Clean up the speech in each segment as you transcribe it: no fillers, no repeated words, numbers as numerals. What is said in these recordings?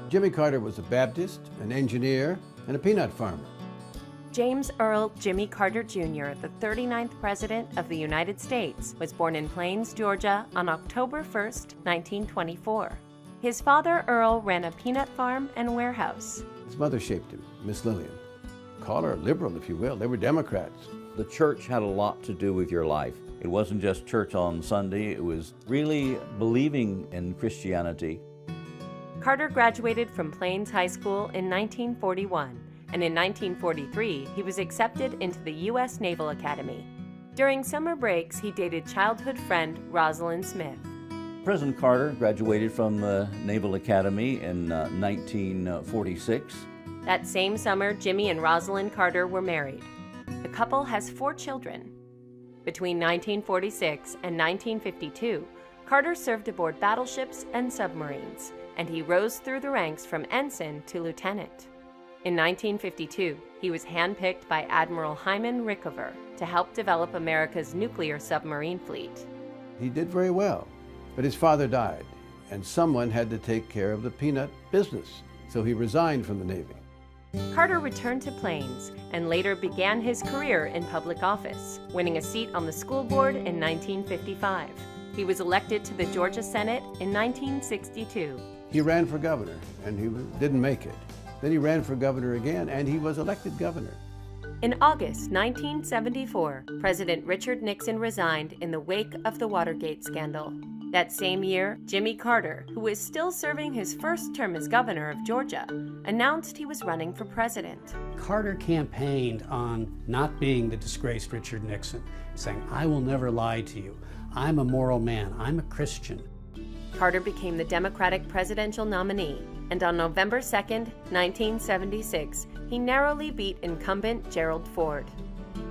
Jimmy Carter was a Baptist, an engineer, and a peanut farmer. James Earl Jimmy Carter Jr., the 39th President of the United States, was born in Plains, Georgia on October 1st, 1924. His father, Earl, ran a peanut farm and warehouse. His mother shaped him, Miss Lillian. Call her liberal, if you will. They were Democrats. The church had a lot to do with your life. It wasn't just church on Sunday, it was really believing in Christianity. Carter graduated from Plains High School in 1941, and in 1943, he was accepted into the U.S. Naval Academy. During summer breaks, he dated childhood friend Rosalind Smith. President Carter graduated from the Naval Academy in 1946. That same summer, Jimmy and Rosalind Carter were married. The couple has 4 children. Between 1946 and 1952, Carter served aboard battleships and submarines, and he rose through the ranks from ensign to lieutenant. In 1952, he was handpicked by Admiral Hyman Rickover to help develop America's nuclear submarine fleet. He did very well, but his father died, and someone had to take care of the peanut business, so he resigned from the Navy. Carter returned to Plains and later began his career in public office, winning a seat on the school board in 1955. He was elected to the Georgia Senate in 1962. He ran for governor, and he didn't make it. Then he ran for governor again, and he was elected governor. In August 1974, President Richard Nixon resigned in the wake of the Watergate scandal. That same year, Jimmy Carter, who was still serving his first term as governor of Georgia, announced he was running for president. Carter campaigned on not being the disgraced Richard Nixon, saying, "I will never lie to you. I'm a moral man. I'm a Christian." Carter became the Democratic presidential nominee, and on November 2, 1976, he narrowly beat incumbent Gerald Ford.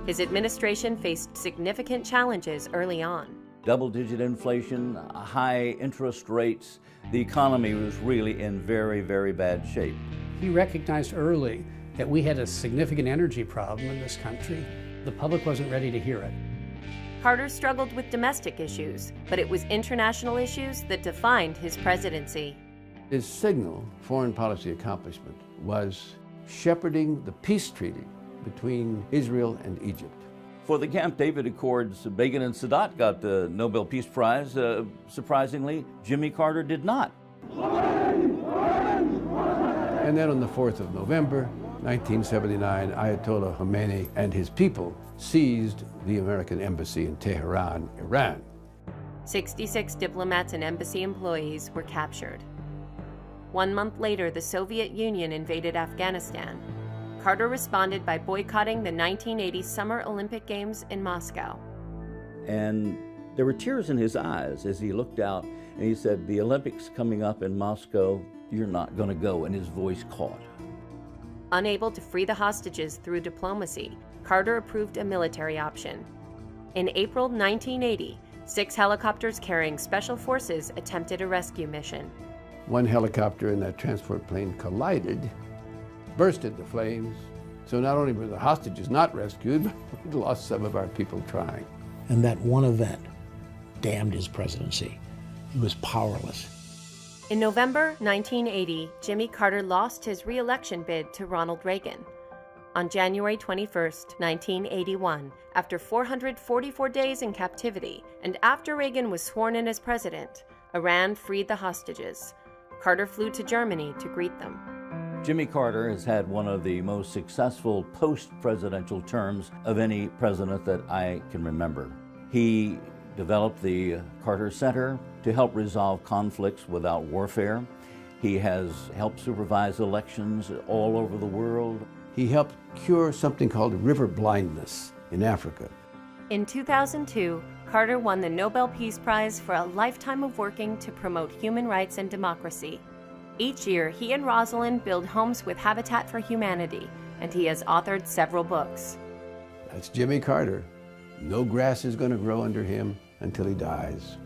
His administration faced significant challenges early on. Double-digit inflation, high interest rates. The economy was really in very, very bad shape. He recognized early that we had a significant energy problem in this country. The public wasn't ready to hear it. Carter struggled with domestic issues, but it was international issues that defined his presidency. His signal foreign policy accomplishment was shepherding the peace treaty between Israel and Egypt. For the Camp David Accords, Begin and Sadat got the Nobel Peace Prize. Surprisingly, Jimmy Carter did not. And then on the 4th of November, 1979, Ayatollah Khomeini and his people seized the American embassy in Tehran, Iran. 66 diplomats and embassy employees were captured. 1 month later, the Soviet Union invaded Afghanistan. Carter responded by boycotting the 1980 Summer Olympic Games in Moscow. And there were tears in his eyes as he looked out and he said, "The Olympics coming up in Moscow, you're not going to go," and his voice caught. Unable to free the hostages through diplomacy, Carter approved a military option. In April 1980, 6 helicopters carrying special forces attempted a rescue mission. One helicopter in that transport plane collided, burst into flames. So not only were the hostages not rescued, but we lost some of our people trying. And that one event damned his presidency. He was powerless. In November 1980, Jimmy Carter lost his re-election bid to Ronald Reagan. On January 21, 1981, after 444 days in captivity, and after Reagan was sworn in as president, Iran freed the hostages. Carter flew to Germany to greet them. Jimmy Carter has had one of the most successful post-presidential terms of any president that I can remember. He developed the Carter Center to help resolve conflicts without warfare. He has helped supervise elections all over the world. He helped cure something called river blindness in Africa. In 2002, Carter won the Nobel Peace Prize for a lifetime of working to promote human rights and democracy. Each year, he and Rosalind build homes with Habitat for Humanity, and he has authored several books. That's Jimmy Carter. No grass is going to grow under him until he dies.